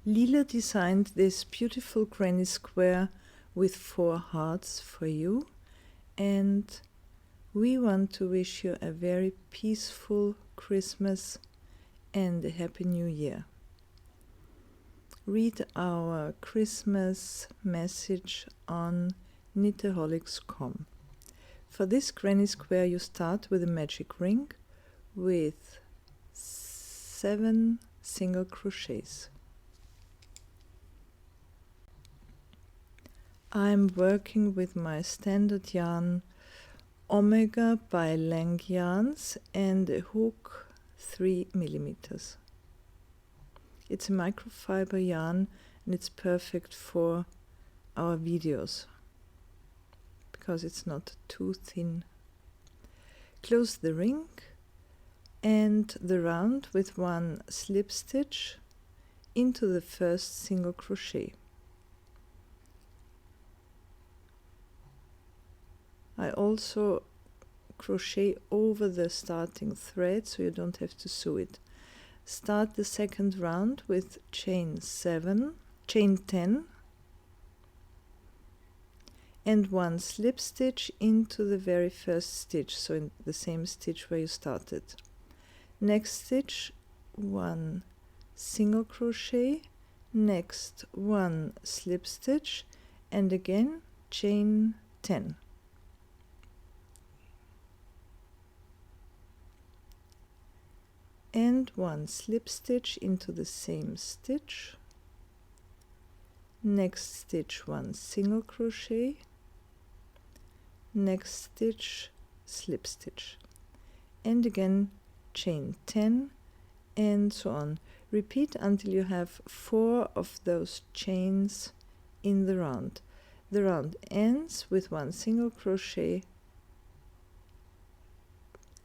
Lila designed this beautiful granny square with 4 hearts for you, and we want to wish you a very peaceful Christmas and a Happy New Year. Read our Christmas message on knitaholics.com. For this granny square you start with a magic ring with 7 single crochets. I'm working with my standard yarn Omega by Lang yarns and a hook 3 millimeters. It's a microfiber yarn and it's perfect for our videos because it's not too thin. Close the ring and the round with 1 slip stitch into the first single crochet. I also crochet over the starting thread so you don't have to sew it. Start the second round with chain 10 and 1 slip stitch into the very first stitch, so in the same stitch where you started. Next stitch 1 single crochet, next 1 slip stitch, and again chain 10. And 1 slip stitch into the same stitch. Next stitch 1 single crochet, next stitch slip stitch, and again chain 10, and so on. Repeat until you have 4 of those chains in the round. The round ends with 1 single crochet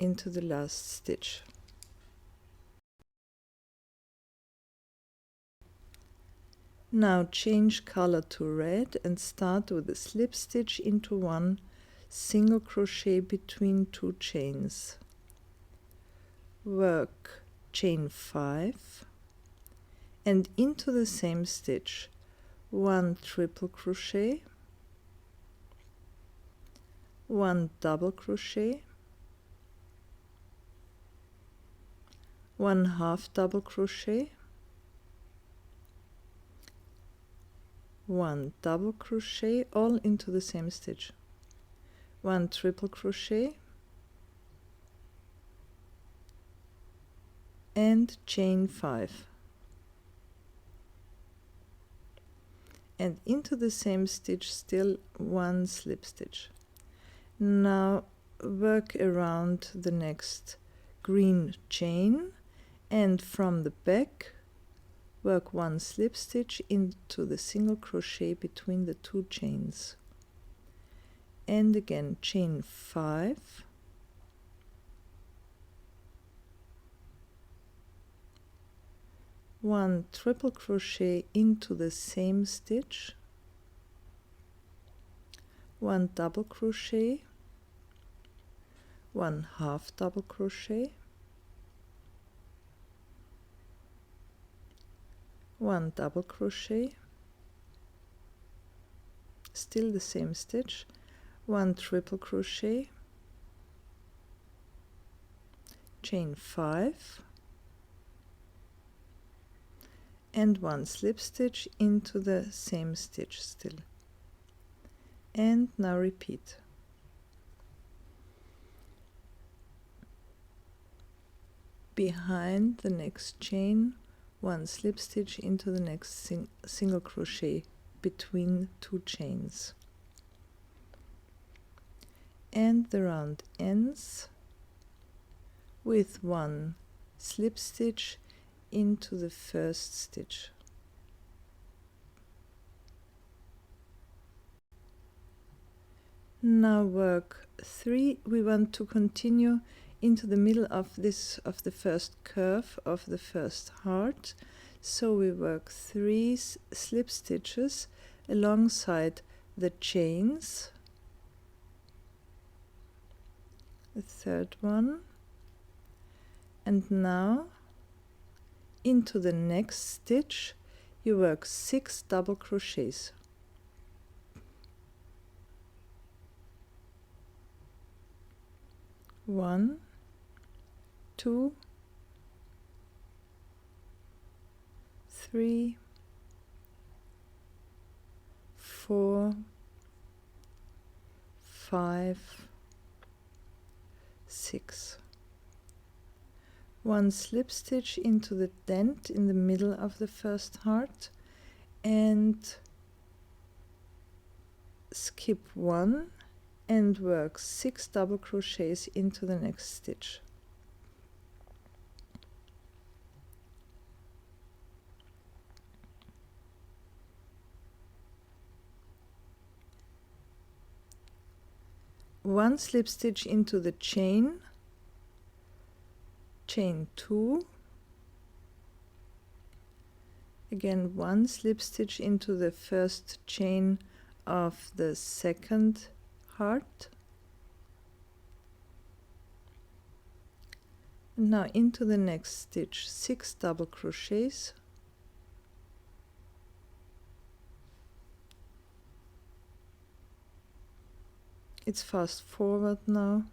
into the last stitch. Now change color to red and start with a slip stitch into 1 single crochet between 2 chains. Work chain 5 and into the same stitch 1 triple crochet, 1 double crochet, 1 half double crochet, 1 double crochet, all into the same stitch, 1 triple crochet, and chain 5, and into the same stitch still 1 slip stitch. Now work around the next green chain and from the back work 1 slip stitch into the single crochet between the 2 chains, and again chain 5, one triple crochet into the same stitch, 1 double crochet, 1 half double crochet, 1 double crochet, still the same stitch, 1 triple crochet, chain 5, and 1 slip stitch into the same stitch still, and now repeat. Behind the next chain 1 slip stitch into the next single crochet between 2 chains, and the round ends with 1 slip stitch into the first stitch. Now work 3. We want to continue into the middle of the first curve of the first heart, so we work 3 slip stitches alongside the chains, the third one, and now into the next stitch you work 6 double crochets. 1, 2, 3, 4, 5, 6. 1 slip stitch into the dent in the middle of the first heart and skip 1 and work 6 double crochets into the next stitch. One slip stitch into the chain 2, again 1 slip stitch into the first chain of the second heart, and now into the next stitch 6 double crochets, it's fast forward now,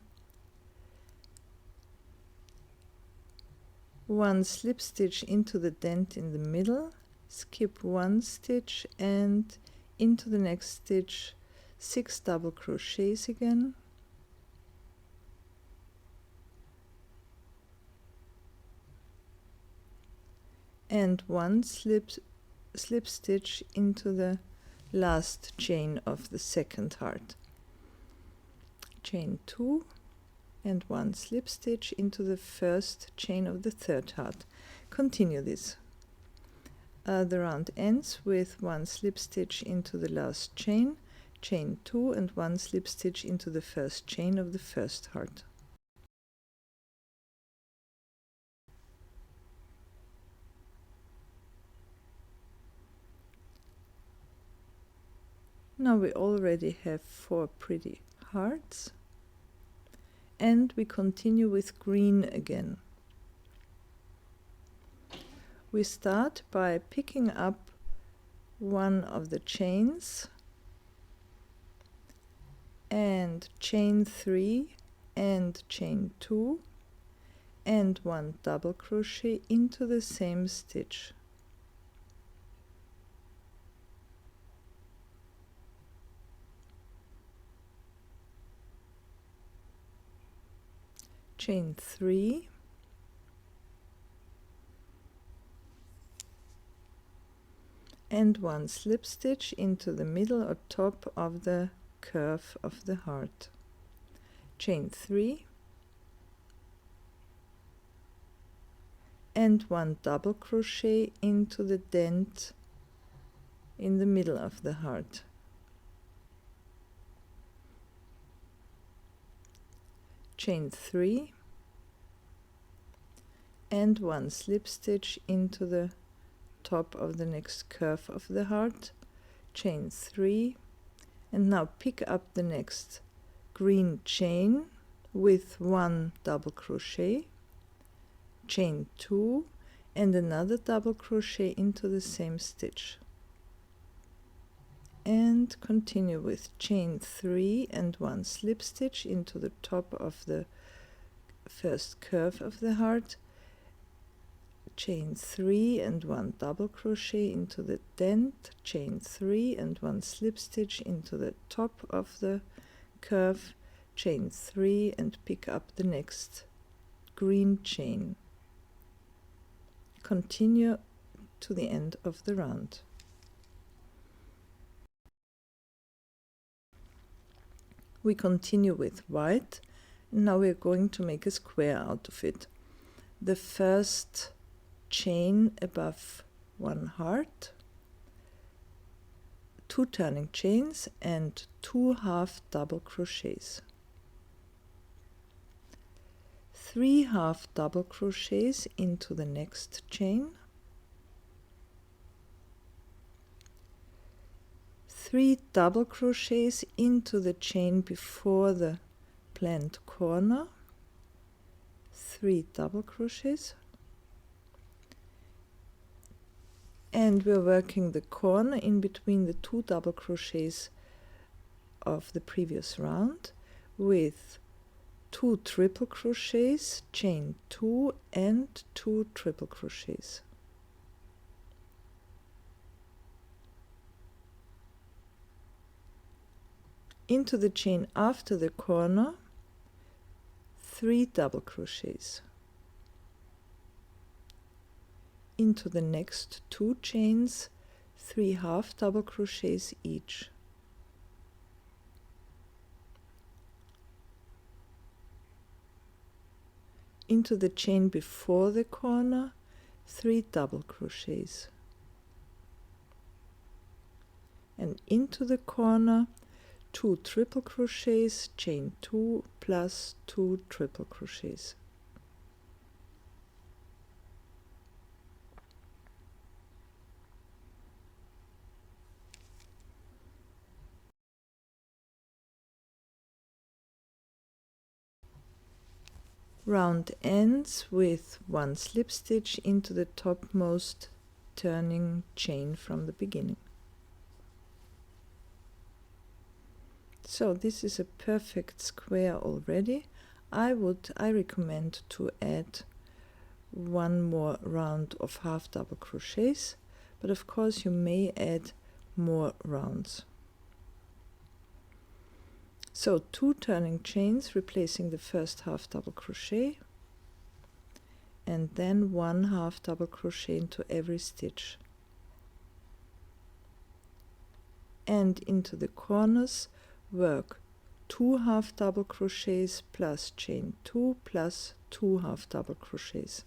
1 slip stitch into the dent in the middle, skip 1 stitch and into the next stitch 6 double crochets again, and 1 slip stitch into the last chain of the second heart, chain 2, and 1 slip stitch into the first chain of the third heart. Continue this. The round ends with 1 slip stitch into the last chain, chain 2, and 1 slip stitch into the first chain of the first heart. Now we already have 4 pretty hearts, and we continue with green again. We start by picking up one of the chains and chain 3 and chain 2 and 1 double crochet into the same stitch. Chain 3 and 1 slip stitch into the middle or top of the curve of the heart, chain 3 and 1 double crochet into the dent in the middle of the heart, chain 3 and 1 slip stitch into the top of the next curve of the heart, chain 3, and now pick up the next green chain with 1 double crochet, chain 2 and another double crochet into the same stitch, and continue with chain 3 and 1 slip stitch into the top of the first curve of the heart, chain 3 and 1 double crochet into the dent, chain 3 and 1 slip stitch into the top of the curve, chain 3 and pick up the next green chain. Continue to the end of the round. We continue with white, and now we're going to make a square out of it. The first chain above 1 heart, 2 turning chains and 2 half double crochets, 3 half double crochets into the next chain, 3 double crochets into the chain before the planned corner, 3 double crochets, And we're working the corner in between the 2 double crochets of the previous round with 2 triple crochets, chain 2 and 2 triple crochets. Into the chain after the corner, 3 double crochets. Into the next 2 chains, 3 half double crochets each. Into the chain before the corner, 3 double crochets. And into the corner, 2 triple crochets, chain 2 plus 2 triple crochets. Round ends with 1 slip stitch into the topmost turning chain from the beginning. So this is a perfect square already. I recommend to add 1 more round of half double crochets, but of course you may add more rounds. So 2 turning chains replacing the first half double crochet, and then 1 half double crochet into every stitch. And into the corners work 2 half double crochets plus chain 2 plus 2 half double crochets.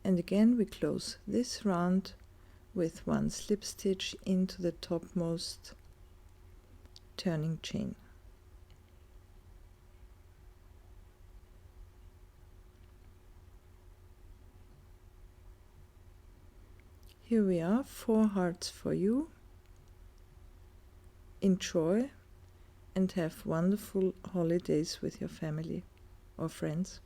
And again we close this round with 1 slip stitch into the topmost turning chain. Here we are, 4 hearts for you. Enjoy and have wonderful holidays with your family or friends.